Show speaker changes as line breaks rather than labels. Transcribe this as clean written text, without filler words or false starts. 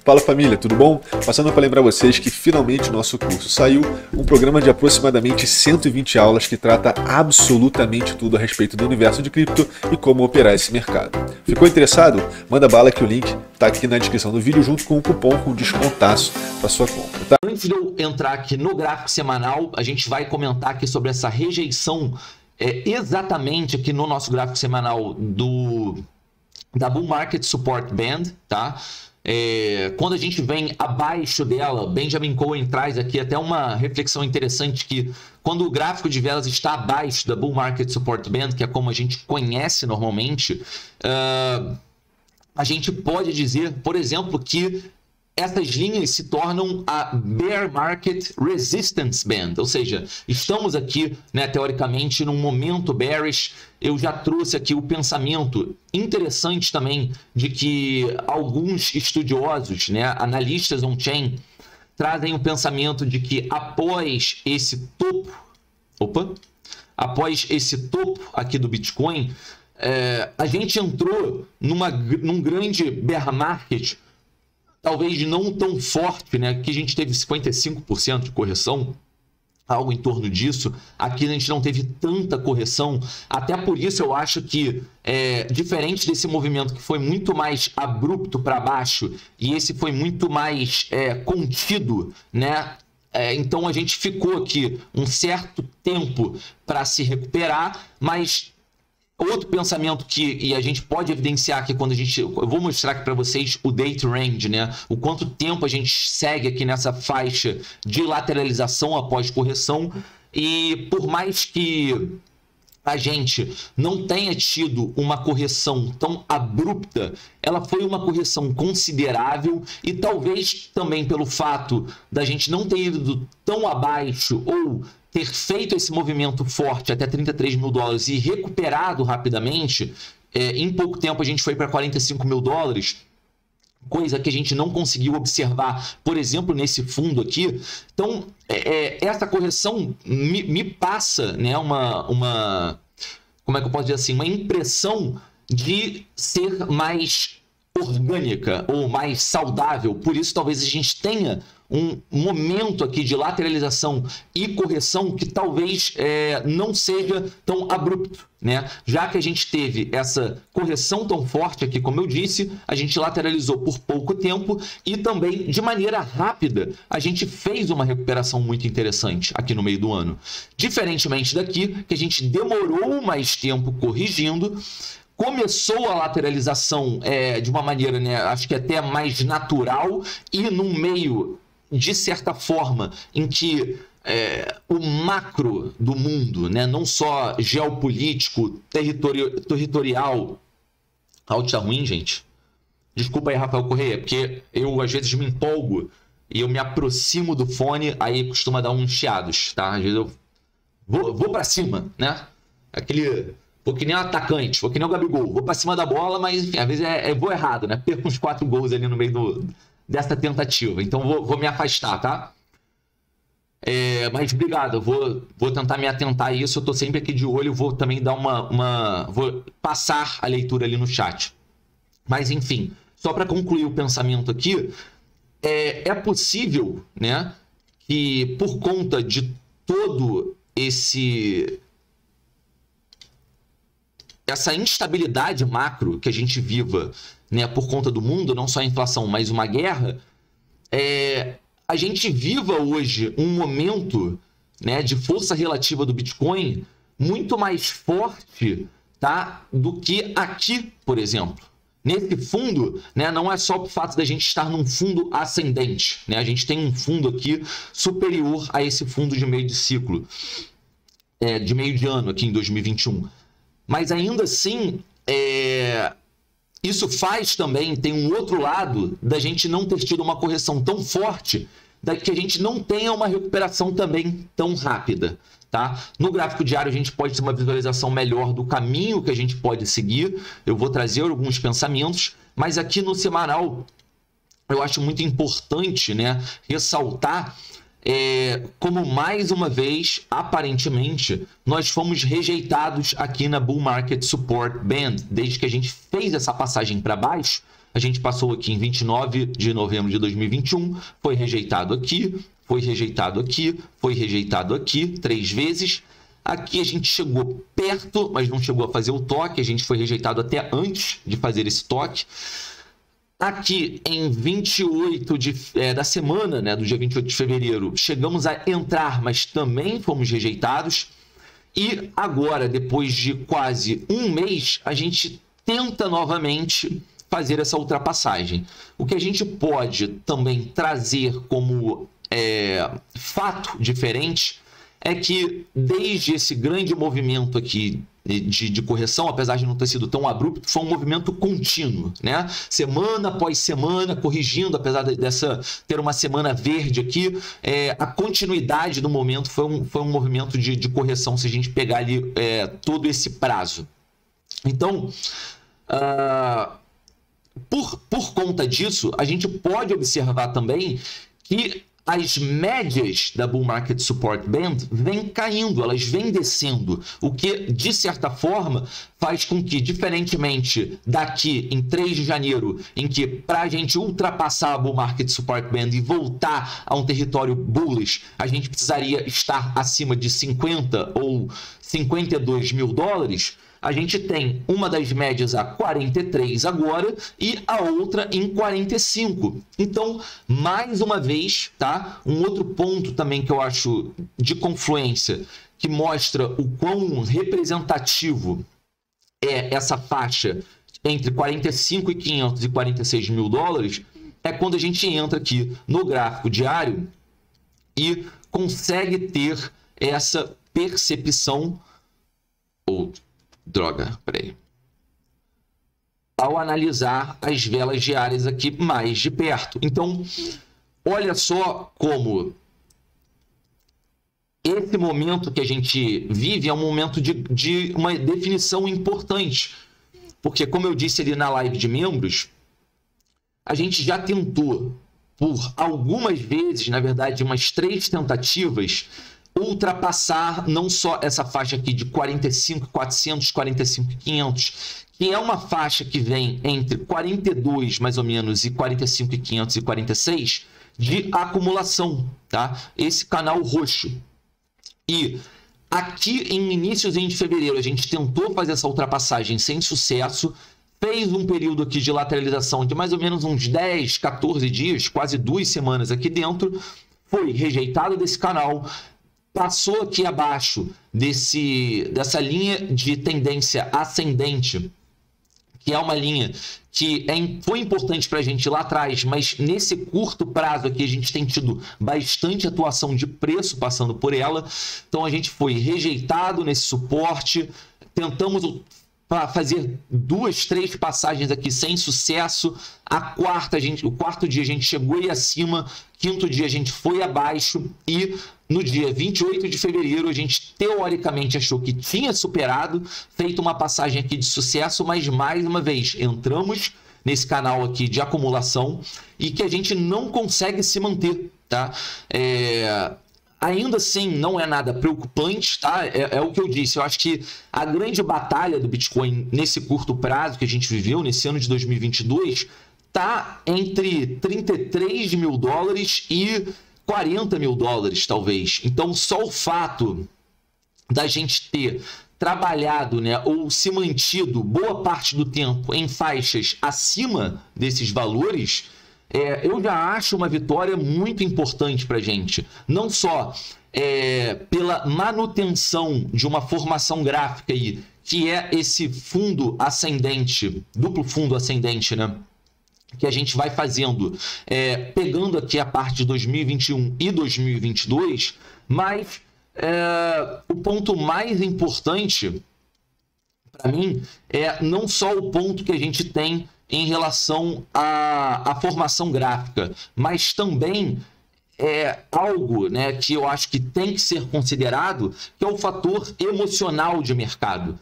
Fala família, tudo bom? Passando para lembrar vocês que finalmente o nosso curso saiu, um programa de aproximadamente 120 aulas que trata absolutamente tudo a respeito do universo de cripto e como operar esse mercado. Ficou interessado? Manda bala que o link está aqui na descrição do vídeo junto com um cupom com descontaço para sua compra, tá?
Antes de eu entrar aqui no gráfico semanal, a gente vai comentar aqui sobre essa rejeição exatamente aqui no nosso gráfico semanal da Bull Market Support Band, tá? Quando a gente vem abaixo dela, Benjamin Cohen traz aqui até uma reflexão interessante que quando o gráfico de velas está abaixo da Bull Market Support Band, que é como a gente conhece normalmente, a gente pode dizer, por exemplo, que essas linhas se tornam a Bear Market Resistance Band, ou seja, estamos aqui, né, teoricamente, num momento bearish. Eu já trouxe aqui o pensamento interessante também de que alguns estudiosos, né, analistas on-chain, trazem o pensamento de que após esse topo, após esse topo aqui do Bitcoin, a gente entrou num grande bear market, talvez não tão forte, né? Aqui a gente teve 55% de correção, algo em torno disso. Aqui a gente não teve tanta correção, até por isso eu acho que, diferente desse movimento que foi muito mais abrupto para baixo, e esse foi muito mais contido, né? Então a gente ficou aqui um certo tempo para se recuperar, mas outro pensamento e a gente pode evidenciar aqui quando eu vou mostrar aqui para vocês o date range, né? O quanto tempo a gente segue aqui nessa faixa de lateralização após correção, e por mais que a gente não tenha tido uma correção tão abrupta, ela foi uma correção considerável, e talvez também pelo fato da gente não ter ido tão abaixo ou ter feito esse movimento forte até 33 mil dólares e recuperado rapidamente, em pouco tempo a gente foi para 45 mil dólares, coisa que a gente não conseguiu observar, por exemplo, nesse fundo aqui. Então, essa correção me passa, né, como é que eu posso dizer assim, uma impressão de ser mais orgânica ou mais saudável. Por isso, talvez a gente tenha um momento aqui de lateralização e correção que talvez não seja tão abrupto, né? Já que a gente teve essa correção tão forte aqui, como eu disse, a gente lateralizou por pouco tempo e também de maneira rápida a gente fez uma recuperação muito interessante aqui no meio do ano. Diferentemente daqui, que a gente demorou mais tempo corrigindo, começou a lateralização de uma maneira, né, acho que até mais natural, e num meio, de certa forma, em que o macro do mundo, né, não só geopolítico, territorial... Áudio tá ruim, gente? Desculpa aí, Rafael Correia, porque eu às vezes me empolgo e eu me aproximo do fone, aí costuma dar uns chiados, tá? Às vezes eu vou pra cima, né? Vou que nem um atacante, vou que nem o Gabigol, vou pra cima da bola, mas enfim, às vezes vou errado, né? Perco uns 4 gols ali no meio dessa tentativa, então vou me afastar, tá? Mas obrigado, eu vou tentar me atentar a isso, eu tô sempre aqui de olho, vou também dar vou passar a leitura ali no chat. Mas enfim, só para concluir o pensamento aqui, é possível, né, que por conta de todo essa instabilidade macro que a gente viva, né, por conta do mundo, não só a inflação, mas uma guerra, a gente viva hoje um momento, né, de força relativa do Bitcoin muito mais forte, tá, do que aqui, por exemplo. Nesse fundo, né, não é só o fato da gente estar num fundo ascendente, né, a gente tem um fundo aqui superior a esse fundo de meio de ciclo, de meio de ano aqui em 2021. Mas ainda assim, isso faz também, tem um outro lado da gente não ter tido uma correção tão forte, que a gente não tenha uma recuperação também tão rápida, tá? No gráfico diário a gente pode ter uma visualização melhor do caminho que a gente pode seguir, eu vou trazer alguns pensamentos, mas aqui no semanal eu acho muito importante, né, ressaltar como mais uma vez, aparentemente, nós fomos rejeitados aqui na Bull Market Support Band. Desde que a gente fez essa passagem para baixo, A gente passou aqui em 29 de novembro de 2021, foi rejeitado aqui, foi rejeitado aqui, foi rejeitado aqui 3 vezes. Aqui a gente chegou perto, mas não chegou a fazer o toque, a gente foi rejeitado até antes de fazer esse toque. Aqui em 28 da semana, né, do dia 28 de fevereiro, chegamos a entrar, mas também fomos rejeitados. E agora, depois de quase um mês, a gente tenta novamente fazer essa ultrapassagem. O que a gente pode também trazer como fato diferente é que desde esse grande movimento aqui de correção, apesar de não ter sido tão abrupto, foi um movimento contínuo, né? Semana após semana, corrigindo, apesar dessa ter uma semana verde aqui, a continuidade do momento foi um movimento de correção, se a gente pegar ali todo esse prazo. Então, por conta disso, a gente pode observar também que as médias da Bull Market Support Band vêm caindo, elas vêm descendo, o que, de certa forma, faz com que, diferentemente daqui em 3 de janeiro, em que para a gente ultrapassar a Bull Market Support Band e voltar a um território bullish, a gente precisaria estar acima de 50 ou 52 mil dólares, a gente tem uma das médias a 43 agora e a outra em 45. Então, mais uma vez, tá? Um outro ponto também que eu acho de confluência, que mostra o quão representativo é essa faixa entre 45.500 e 46 mil dólares, é quando a gente entra aqui no gráfico diário e consegue ter essa percepção ao analisar as velas diárias aqui mais de perto. Então, olha só como esse momento que a gente vive é um momento de uma definição importante. Porque, como eu disse ali na live de membros, a gente já tentou, por algumas vezes, na verdade, umas 3 tentativas, ultrapassar não só essa faixa aqui de 45.400, 45.500, que é uma faixa que vem entre 42 mais ou menos e 45.500 e 46 de acumulação, tá? Esse canal roxo. E aqui em inícios de fevereiro a gente tentou fazer essa ultrapassagem sem sucesso, fez um período aqui de lateralização de mais ou menos uns 10, 14 dias, quase 2 semanas aqui dentro, foi rejeitado desse canal, passou aqui abaixo dessa linha de tendência ascendente, que é uma linha que foi importante para a gente lá atrás, mas nesse curto prazo aqui a gente tem tido bastante atuação de preço passando por ela. Então a gente foi rejeitado nesse suporte, tentamos fazer 2, 3 passagens aqui sem sucesso. O quarto dia a gente chegou aí acima, quinto dia a gente foi abaixo e no dia 28 de fevereiro a gente teoricamente achou que tinha superado, feito uma passagem aqui de sucesso, mas mais uma vez entramos nesse canal aqui de acumulação e que a gente não consegue se manter, tá? Ainda assim, não é nada preocupante, tá? É o que eu disse. Eu acho que a grande batalha do Bitcoin nesse curto prazo que a gente viveu, nesse ano de 2022, tá entre 33 mil dólares e 40 mil dólares, talvez. Então, só o fato da gente ter trabalhado, né, ou se mantido boa parte do tempo em faixas acima desses valores, eu já acho uma vitória muito importante para a gente. Não só pela manutenção de uma formação gráfica aí, que é esse fundo ascendente, duplo fundo ascendente, né? Que a gente vai fazendo, pegando aqui a parte de 2021 e 2022, mas o ponto mais importante para mim é não só o ponto que a gente tem em relação à formação gráfica, mas também algo, né, que eu acho que tem que ser considerado, que é o fator emocional de mercado.